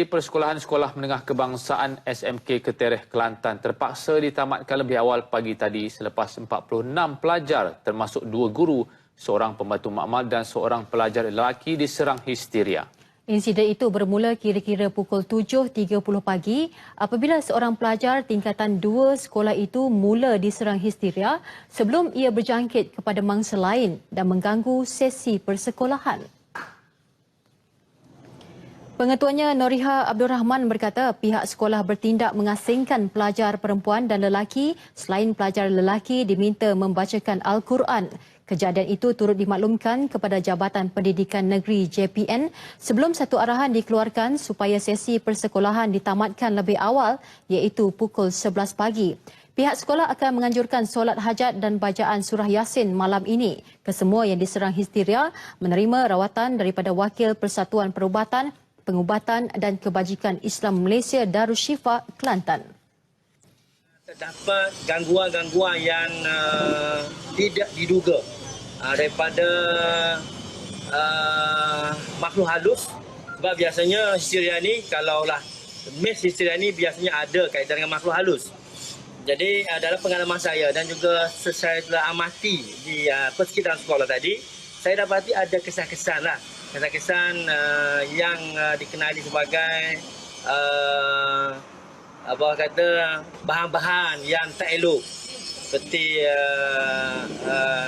Sesi Persekolahan Sekolah Menengah Kebangsaan SMK Ketereh Kelantan terpaksa ditamatkan lebih awal pagi tadi selepas 46 pelajar termasuk 2 guru, seorang pembantu makmal dan seorang pelajar lelaki diserang histeria. Insiden itu bermula kira-kira pukul 7.30 pagi apabila seorang pelajar tingkatan 2 sekolah itu mula diserang histeria sebelum ia berjangkit kepada mangsa lain dan mengganggu sesi persekolahan. Pengetuanya Noriha Abdul Rahman berkata pihak sekolah bertindak mengasingkan pelajar perempuan dan lelaki selain pelajar lelaki diminta membacakan Al-Quran. Kejadian itu turut dimaklumkan kepada Jabatan Pendidikan Negeri JPN sebelum satu arahan dikeluarkan supaya sesi persekolahan ditamatkan lebih awal iaitu pukul 11 pagi. Pihak sekolah akan menganjurkan solat hajat dan bacaan surah Yasin malam ini. Kesemua yang diserang histeria menerima rawatan daripada Wakil Persatuan Perubatan, Pengubatan dan Kebajikan Islam Malaysia Darusshifa Kelantan. Terdapat gangguan-gangguan yang tidak diduga daripada makhluk halus, sebab biasanya histeria ni kalaulah mes histeria ni biasanya ada kaitan dengan makhluk halus. Jadi dalam pengalaman saya dan juga saya telah amati di persekitaran sekolah tadi, saya dapati ada kesan-kesan lah. Kesan-kesan yang dikenali sebagai bahan-bahan yang tak elok seperti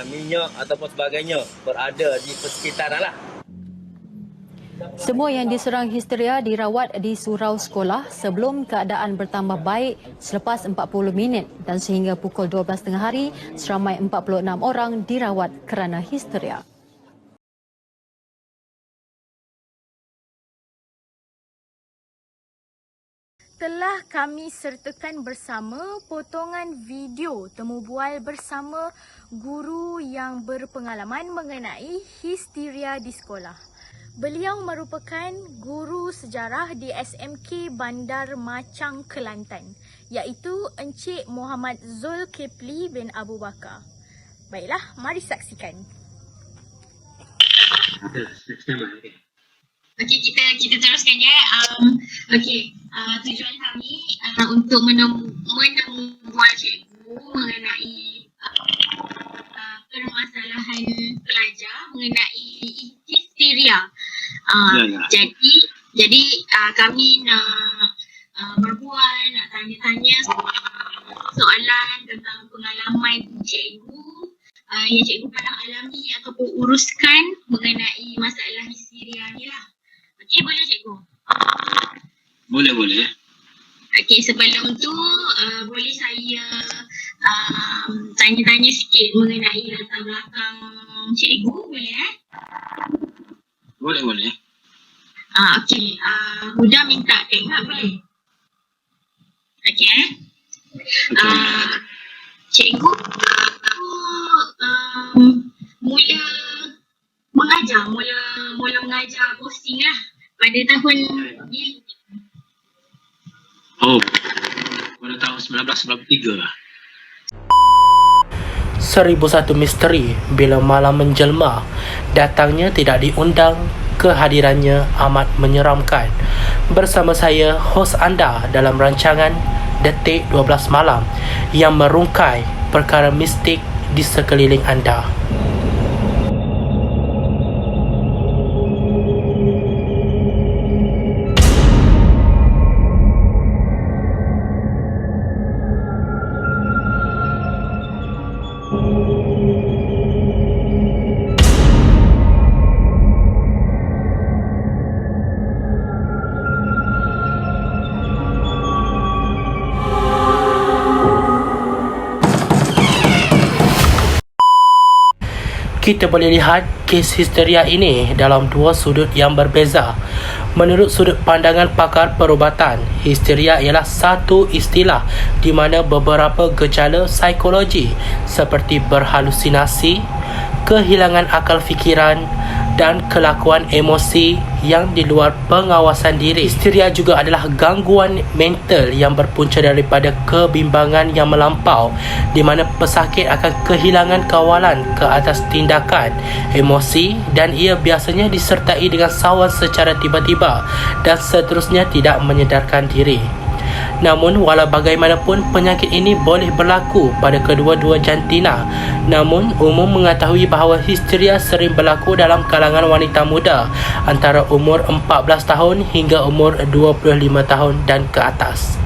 minyak ataupun sebagainya berada di persekitaran lah. Semua yang diserang histeria dirawat di surau sekolah sebelum keadaan bertambah baik selepas 40 minit dan sehingga pukul 12 tengah hari seramai 46 orang dirawat kerana histeria. Telah kami sertakan bersama potongan video temu bual bersama guru yang berpengalaman mengenai histeria di sekolah. Beliau merupakan guru sejarah di SMK Bandar Macang, Kelantan, iaitu Encik Muhammad Zulkifli bin Abu Bakar. Baiklah, mari saksikan. Okey, kita teruskan ya. Tujuan kami untuk menemubual cikgu mengenai permasalahan pelajar mengenai histeria. Jadi kami nak berbual, nak tanya-tanya soalan tentang pengalaman cikgu yang cikgu pernah alami ataupun uruskan mengenai masalah histeria ni lah. Okey, boleh cikgu? Boleh. Okey, sebelum tu boleh saya tanya-tanya sikit mengenai latar belakang cikgu, boleh Boleh. Okey, Huda minta tengok boleh? Okey. Cikgu mula mengajar posting lah pada tahun ni. Pada tahun 1993 lah. 1001 misteri bila malam menjelma, datangnya tidak diundang, kehadirannya amat menyeramkan. Bersama saya, hos anda dalam rancangan Detik 12 Malam yang merungkai perkara mistik di sekeliling anda. Kita boleh lihat kes histeria ini dalam dua sudut yang berbeza. Menurut sudut pandangan pakar perubatan, histeria ialah satu istilah di mana beberapa gejala psikologi seperti berhalusinasi, kehilangan akal fikiran dan kelakuan emosi yang di luar pengawasan diri. Histeria juga adalah gangguan mental yang berpunca daripada kebimbangan yang melampau, di mana pesakit akan kehilangan kawalan ke atas tindakan emosi emosi dan ia biasanya disertai dengan sawan secara tiba-tiba dan seterusnya tidak menyedarkan diri. Namun walau bagaimanapun penyakit ini boleh berlaku pada kedua-dua jantina. Namun umum mengetahui bahawa histeria sering berlaku dalam kalangan wanita muda antara umur 14 tahun hingga umur 25 tahun dan ke atas.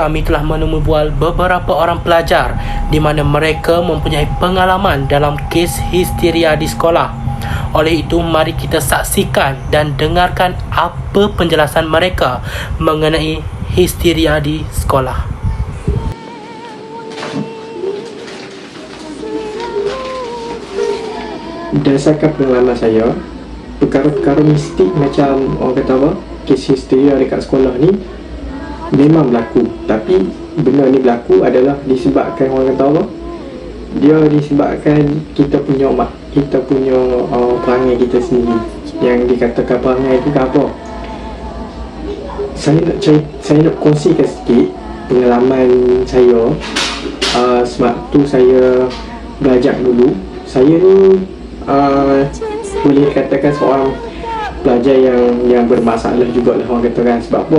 Kami telah menemui bual beberapa orang pelajar di mana mereka mempunyai pengalaman dalam kes histeria di sekolah. Oleh itu, mari kita saksikan dan dengarkan apa penjelasan mereka mengenai histeria di sekolah. Berdasarkan pengalaman saya, perkara-perkara mistik macam orang kata apa, kes histeria dekat sekolah ni memang berlaku. Tapi benda ni berlaku adalah disebabkan orang kata apa, dia disebabkan kita punya perangai kita sendiri. Yang dikatakan perangai itu apa? Saya nak kongsikan sikit pengalaman saya. Sebab tu saya belajar dulu. Saya ni boleh katakan seorang pelajar yang bermasalah jugalah orang katakan. Sebab apa?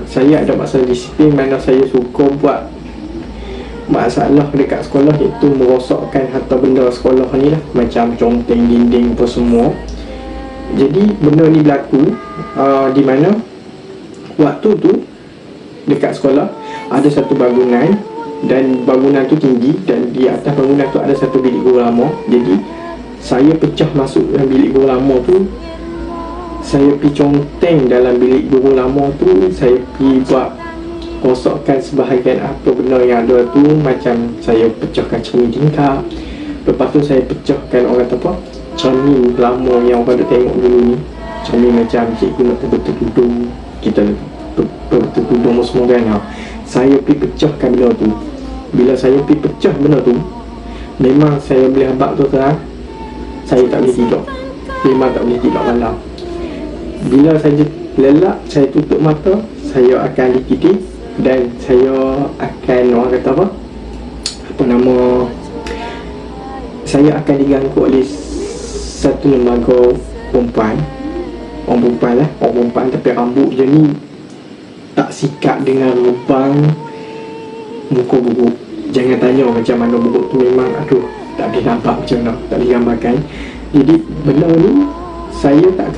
Saya ada masalah disiplin, mana saya suka buat masalah dekat sekolah, iaitu merosakkan harta benda sekolah ni lah, macam conteng, dinding apa semua. Jadi benda ni berlaku di mana waktu tu dekat sekolah ada satu bangunan, dan bangunan tu tinggi, dan di atas bangunan tu ada satu bilik guru lama. Jadi saya pecah masuk dalam bilik guru lama tu. Saya pergi conteng dalam bilik guru lama tu. Saya pergi buat rosakkan sebahagian apa benda yang ada tu. Macam saya pecahkan cermin tingkap. Lepas tu saya pecahkan orang kata apa, cermin lama yang orang dah tengok dulu ni. Cermin macam cikgu nak betul-betul kita betul-betul semua kan. Saya pergi pecahkan benda tu. Bila saya pergi pecah benda tu, memang saya boleh habaq tu terang, saya tak boleh tidur. Memang tak boleh tidur malam. Bila saya lelap, saya tutup mata, saya akan dikiti dan saya akan orang kata apa, saya akan diganggu oleh satu lembaga perempuan. Orang perempuan tapi rambut je ni tak sikat dengan lubang, muka buruk. Jangan tanya macam mana buruk tu, memang aduh tak boleh nampak macam mana, tak boleh gambarkan. Jadi benda ni saya tak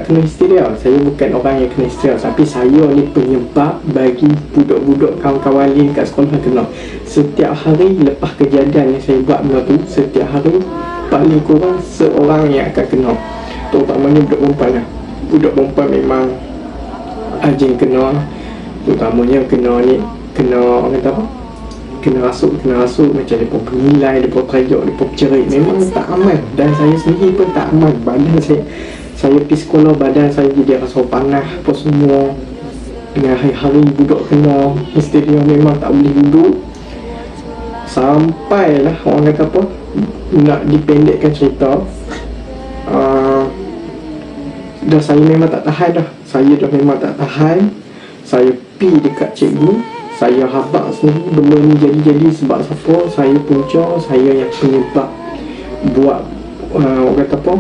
kena histeria. Saya bukan orang yang kena histeria, tapi saya ni penyebab bagi budak-budak kawan-kawan lain kat sekolah kena. Setiap hari lepas kejadian yang saya buat benda tu, setiap hari paling kurang seorang yang akan kena. Terutamanya budak perempuan lah. Budak perempuan memang ajing kena. Terutamanya kena orang kata apa, kena rasuk macam mereka bernilai, mereka teriak, mereka bercerit. Memang tak aman, dan saya sendiri pun tak aman. Badan saya pergi sekolah, badan saya jadi rasa panas apa semua. Dengan hari-hari budak kena histeria, memang tak boleh duduk. Sampailah orang kata apa, nak dipendekkan cerita, dah saya memang tak tahan dah. Saya dah memang tak tahan. Saya pergi dekat cikgu, Saya habaq sendiri benda ni jadi sebab siapa? Saya punca, saya yang penyebab buat orang kata apa,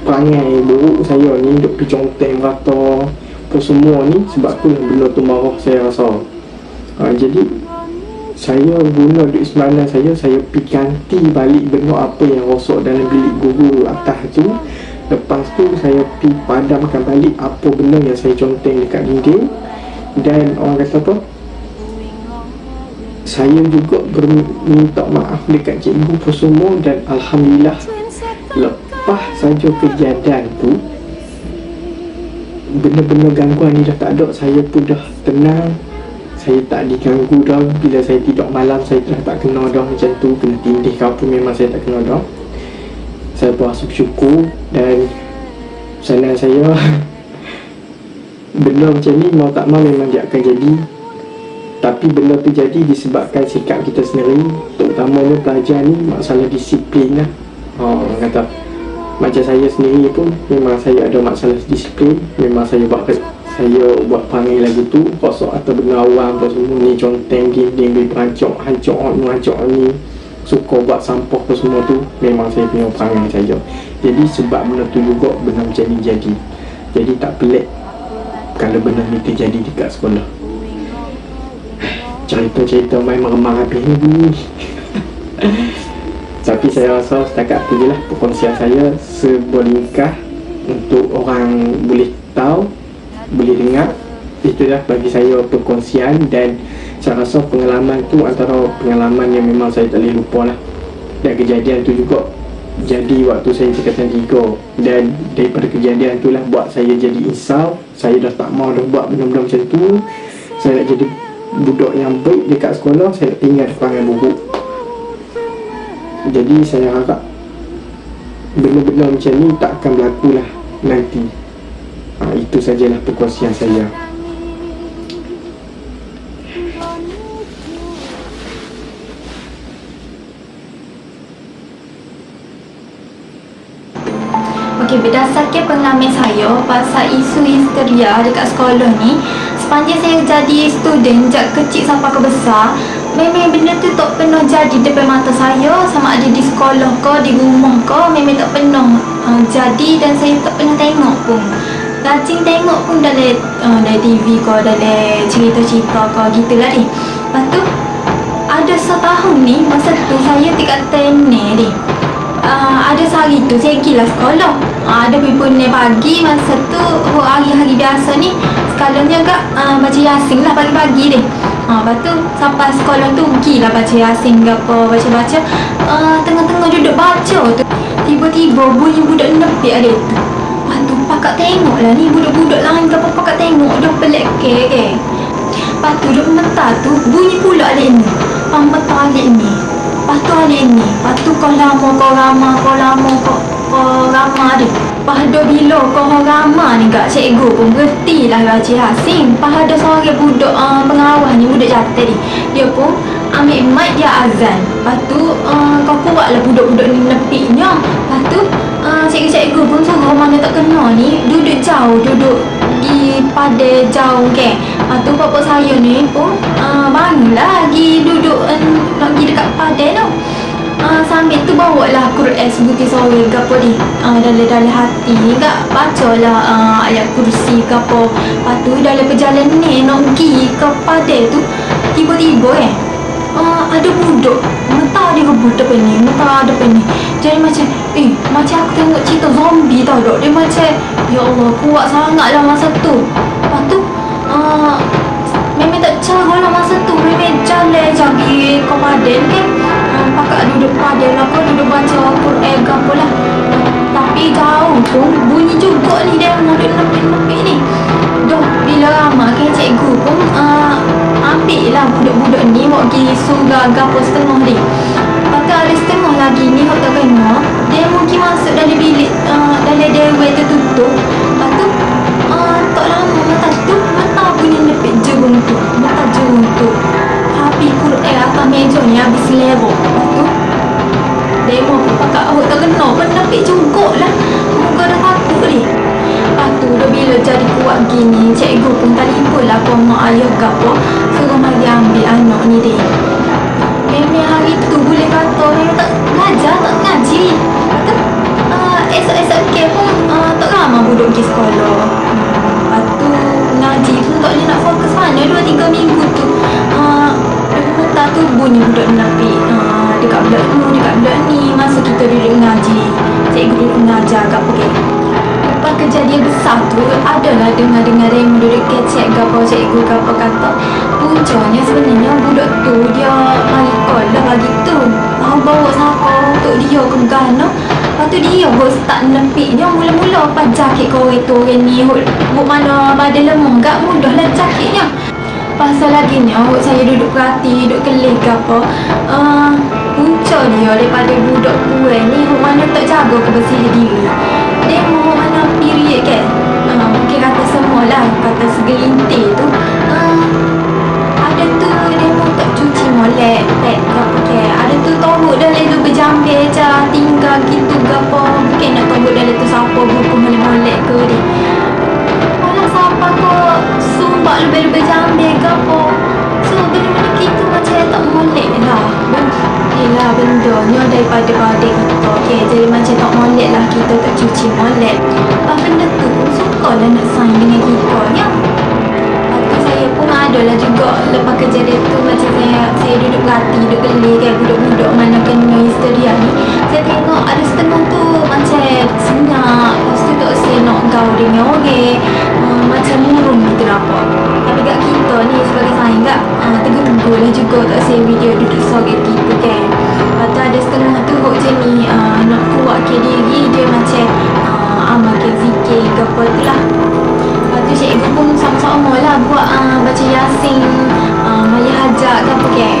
perangai buruk saya ni, duk pergi conteng merata apa semua ni. Sebab tu lah benda tu marah saya rasa. Jadi saya guna duit semanan saya pergi ganti balik benda apa yang rosak dalam bilik guru atas tu. Lepas tu saya pergi padamkan balik apa benda yang saya conteng dekat dinding. Dan orang kata apa, saya juga minta maaf dekat cikgu pun semua. Dan Alhamdulillah, lepas saja kejadian tu, benda-benda gangguan ni dah tak ada. Saya pun dah tenang, saya tak diganggu dah. Bila saya tidur malam, saya dah tak kena dah macam tu, kena tindih ke apa, memang saya tak kena dah. Saya bersyukur. Dan pesanan saya benda macam ni mau tak mau memang dia akan jadi. Tapi benda tu jadi disebabkan sikap kita sendiri, terutamanya pelajar ni, masalah disiplin lah. Orang kata macam saya sendiri pun memang saya ada masalah disiplin. Memang saya buat perangai lagu tu rosak atau benda awam apa semua ni, conteng dinding, beri berancok, hancur ni, suka buat sampah apa semua tu, memang saya punya perangai saya. Jadi sebab benda tu juga benda macam ni jadi. Jadi tak pelik kalau benda ni terjadi dekat sekolah. Cerita-cerita main meremang habis ni. Tapi saya rasa setakat tu je lah perkongsian saya, sebuah lingkah untuk orang boleh tahu, boleh dengar. Itulah bagi saya perkongsian. Dan saya rasa pengalaman tu antara pengalaman yang memang saya tak boleh lupa lah. Dan kejadian tu juga jadi waktu saya tingkatan 3. Dan daripada kejadian tu lah buat saya jadi insaf. Saya dah tak mau dah buat benda-benda macam tu. Saya nak jadi budak yang baik dekat sekolah. Saya nak tinggal perangai buruk. Jadi saya harap benda-benda macam ni tak akan berlaku lah nanti. Itu sajalah perkongsian saya. Okey, berdasarkan pengalaman saya pasal isu histeria dekat sekolah ni, sepanjang saya jadi student, sejak kecil sampai ke besar, memang benda tu tak pernah jadi depan mata saya. Sama ada di sekolah ke, di rumah ke, memang tak pernah jadi. Dan saya tak pernah tengok pun. Rajin tengok pun dalam TV ke, dalam cerita-cerita ke, gitulah ni. Lepas tu ada setahun ni, masa tu saya tingkatan ni. Ada sehari tu saya pergi lah sekolah. Ada pergi pagi. Masa tu hari-hari biasa ni, sekalanya agak baca Yasin lah pagi-pagi ni. Lepas tu sampai sekolah tu pergilah baca Yasin ke apa, baca-baca. Tengah-tengah duduk baca tu, tiba-tiba bunyi budak nepik ada tu. Lepas tu pakak tengok lah ni, budak-budak lain ke apa, pakak tengok dah pelik ke. Lepas tu duduk mentah tu bunyi pula alik ni, pambetah alik ni. Lepas tu alik ni, lepas tu kau lama dia. Lepas dah bila kau ramah ni kak cikgu pun berhenti lah baca Yasin. Lepas ada seorang budak pengawas ni, budak jatuh ni, dia pun ambil mic, dia azan. Lepas tu kau kuatlah budak-budak ni nepiknya. Lepas tu cikgu-cikgu pun suruh mana tak kena ni duduk jauh, duduk di pada jauh ke. Lepas tu bapak saya ni pun bangunlah pergi duduk nak pergi dekat padan tu. Sambil tu bawa lah Quran sebutir sore ke apa ni, dalam hati ni kak bacalah ayat kursi ke apa. Lepas tu dalam perjalanan ni nak pergi ke padan tu, tiba-tiba ada budak mentah dia rebut depan ni, jadi macam macam aku tengok cerita zombie tau dok. Dia macam ya Allah, kuat sangat lah masa tu. Lepas tu memang tak cara lah masa tu, memang jalan pergi ke padan kan. Pakak duduk padan lah, kau duduk baca Quran ke apa lah. Tapi jauh tu bunyi juga ni, dia duduk nepik-nepik ni. Dah bila ramai kan, cikgu pun ambil lah budak-budak ni bawa pergi surga ke apa setengah ni. Lepas tu ada setengah lagi ni hok tak kena, dia mungkin masuk dalam bilik, dalam dewan tertutup. Lepas tu tak lama mata bunyi nepik jerung tu, habis Quran atas meja ni habis level. Lepas tu demo pun pakak hok tak kena pun nepik juga lah, muka dah takut ni. Lepas tu dah bila jadi kuat buat gini, cikgu pun telefon lah ke mak ayah ke apa, suruh mari ambil anak ni deh. Memang hari tu boleh kata memang tak ngajar, tak ngaji. Kata esok-esok ke pun tak ramai budak pergi sekolah. Lepas tu ngaji pun tak boleh nak fokus mana 2-3 minggu tu. Tak tu bunyi budak menapik dekat budak ni masa kita duduk ngaji, cikgu duduk mengajar kat apa ke. Lepas kejadian besar tu adalah dengar-dengar yang duduk kecek ke apa cikgu ke apa kata puncanya sebenarnya budak tu dia mari sekolah bagi tu bawa siapa untuk dia ke Ghana. Lepas tu dia baru start menepik dia mula-mula pas jakit korek tu orang ni hut mana badan lemah gak mudahlah jakitnya. Pasal lagi ni, saya duduk perhati, duduk kelih ke apa, punca dia daripada budak kuih ni, mana tak jaga kebersihan diri. Dia mau mana period kan? Mungkin kata semua lah, kata segelintir tu. Ada tu, dia mau tak cuci molek, pad ke apa ke. Ada tu tombok dalam tu berjambil je, tinggal gitu ke apa. Mungkin nak tombok dalam tu siapa buku molek-molek ke dia. Siapa kau sumpah lebih-lebih jambil ke apa. So benda-benda kita macam tak molek lah. Yelah bendanya daripada badai kita. Okay, jadi macam tak molek lah kita tak cuci molek. Benda tu pun suka lah nak sign dengan kita ya. Lepas tu saya pun ada lah juga lepas kejadian tu macam saya duduk perhati, duduk geli kan budak-budak mana kena histeria ni. Saya tengok ada setengah tu macam senyap. Lepas tu tak saya nak gaul dengan orang. Macam murung gitu nampak. Tapi kat kita ni sebagai saing kat tergenggu lah juga tak saya video duduk sorang gitu kan. Lepas tu ada setengah tu hok je ni nak kuatkan diri dia macam amalkan zikir ke apa tu lah. Lepas tu cikgu pun sama-sama lah buat baca yasin, maya hajat ke apa kan.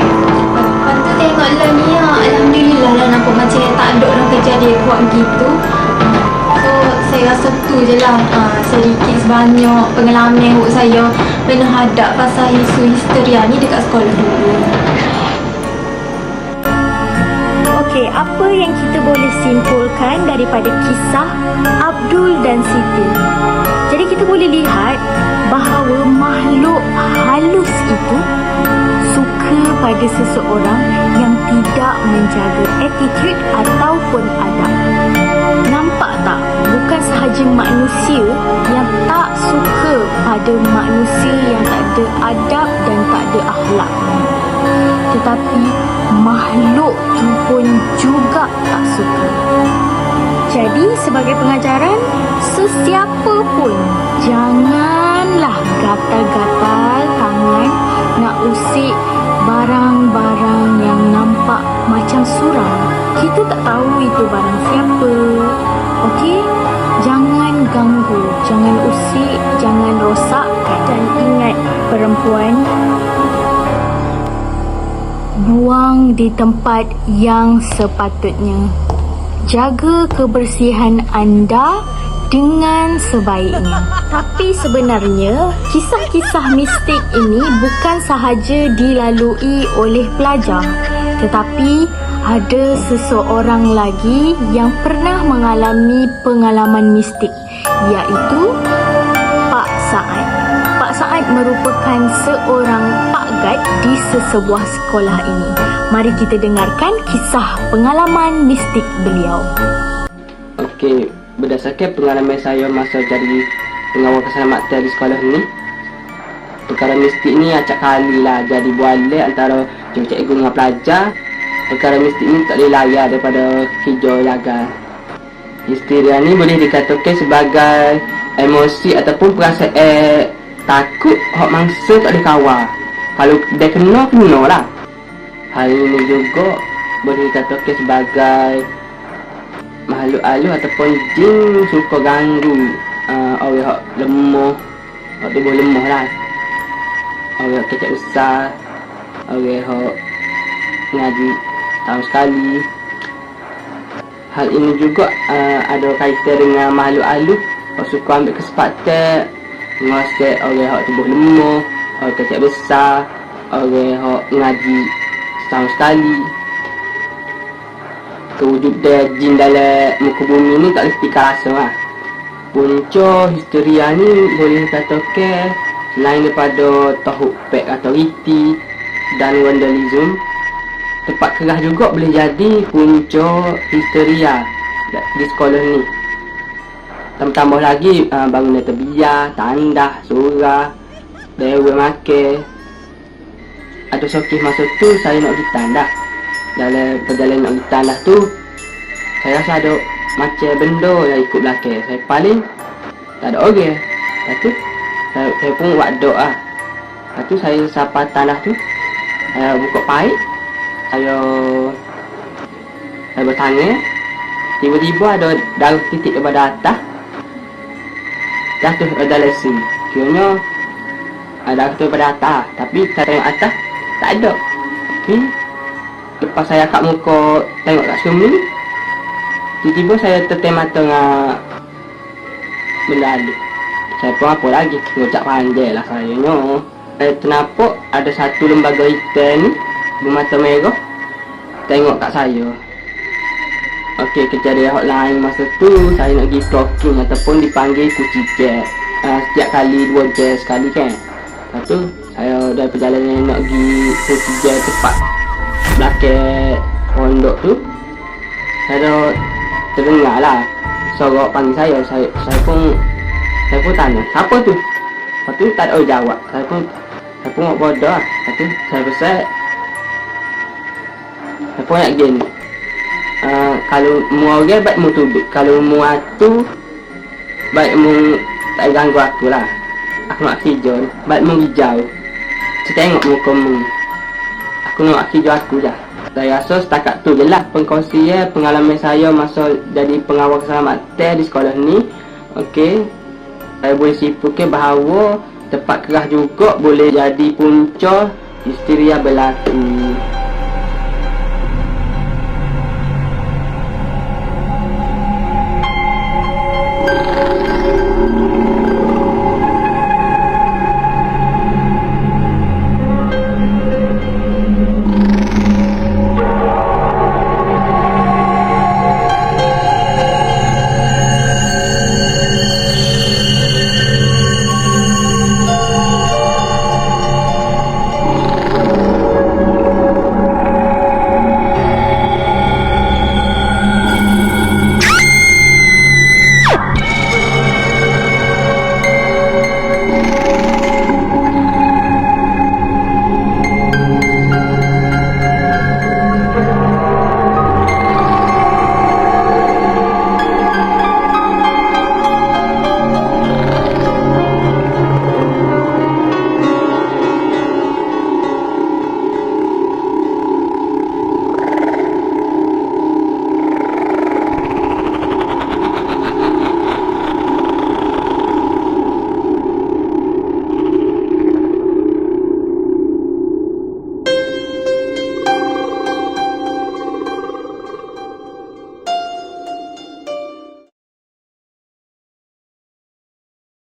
Lepas tu tengok lah ni alhamdulillah lah nampak macam tak ada orang kejadian kuat gitu. So saya rasa tu je lah sedikit sebanyak pengalaman yang saya pernah hadap pasal isu histeria ni dekat sekolah dulu. Okey, apa yang kita boleh simpulkan daripada kisah Abdul dan Siti? Jadi kita boleh lihat bahawa makhluk halus itu suka pada seseorang yang tidak menjaga attitude ataupun adab. Nampak tak? Bukan sahaja manusia yang tak suka pada manusia yang tak ada adab dan tak ada akhlak. Tetapi makhluk tu pun juga tak suka. Jadi sebagai pengajaran, sesiapa pun janganlah gatal-gatal tangan nak usik barang-barang yang nampak macam suram. Kita tak tahu itu barang siapa. Okey? Jangan ganggu, jangan usik, jangan rosakkan. Dan ingat perempuan, buang di tempat yang sepatutnya. Jaga kebersihan anda dengan sebaiknya. Tapi sebenarnya, kisah-kisah mistik ini bukan sahaja dilalui oleh pelajar, tetapi ada seseorang lagi yang pernah mengalami pengalaman mistik, iaitu Pak Saad. Pak Saad merupakan seorang Pak Gad di sesebuah sekolah ini. Mari kita dengarkan kisah pengalaman mistik beliau. Okey, berdasarkan pengalaman saya masa jadi pengawal keselamatan di sekolah ni, perkara mistik ni acap kali lah jadi bualan antara cikgu dengan pelajar. Perkara mistik ni tak boleh layar daripada kerja jaga. Histeria ni boleh dikatakan sebagai emosi ataupun perasaan takut hak mangsa tak ada kawal. Kalau dia kena lah. Hal ini juga boleh dikatakan sebagai makhluk halus ataupun jin suka ganggu orang hak lemah, hak tubuh lemah lah. Orang hak kecil besar, orang hak ngaji tahun sekali. Hal ini juga ada kaitan dengan makhluk halus hak suka ambil kesempatan menguasai orang hak tubuh lemah, orang kecil besar, orang hak ngaji setahun sekali. Kewujudan jin dalam muka bumi ni tak boleh tika rasa lah. Punca histeria ni boleh katakan selain daripada tahuk pek atau riti dan vandalism, tempat keras juga boleh jadi punca histeria di sekolah ni. Tambah lagi bangunan terbiar, tandas, surah, dewa makan. Ada sokih masa tu saya nak pergi tandas. Dalam perjalanan nak pergi tandas tu, saya rasa ada macam benda yang ikut belakang. Saya paling tak ada orang. Lepas tu saya pun buat doa. Lepas tu saya sampai tandas tu, saya buka paip, saya bertangan. Tiba-tiba ada darah titik daripada atas jatuh dalam sini. Kiranya darah tu daripada atas, tapi saya tengok atas tak ada. Tapi lepas saya kat muka tengok kat sini, tiba-tiba saya tertem mata dengan benda ni. Saya pun apa lagi, ngucap pandai lah sayanya. Saya ternampak ada satu lembaga hitam ni bermata merah tengok kat saya. Okey, kejadian hotline masa tu saya nak pergi clocking ataupun dipanggil kunci jet. Setiap kali 2 jet sekali kan. Lepas tu saya dari perjalanan nak pergi kunci jet tepat belakang pondok tu, saya terdengar lah sorok panggil saya pun tanya, siapa tu? Lepas tu tak ada jawab. Saya pun buat bodoh lah. Lepas tu saya pesan, saya pun nak gini, kalau mu orang baik mu tubik, kalau mu tu baik mu tak ganggu aku lah. Aku nak hijau, baik mu hijau. Saya tengok muka mu, aku nak hijau aku je. Saya rasa setakat tu je lah pengkongsian pengalaman saya masa jadi pengawal keselamatan di sekolah ni. Okey, saya boleh simpulkan bahawa tempat keras juga boleh jadi punca histeria berlaku.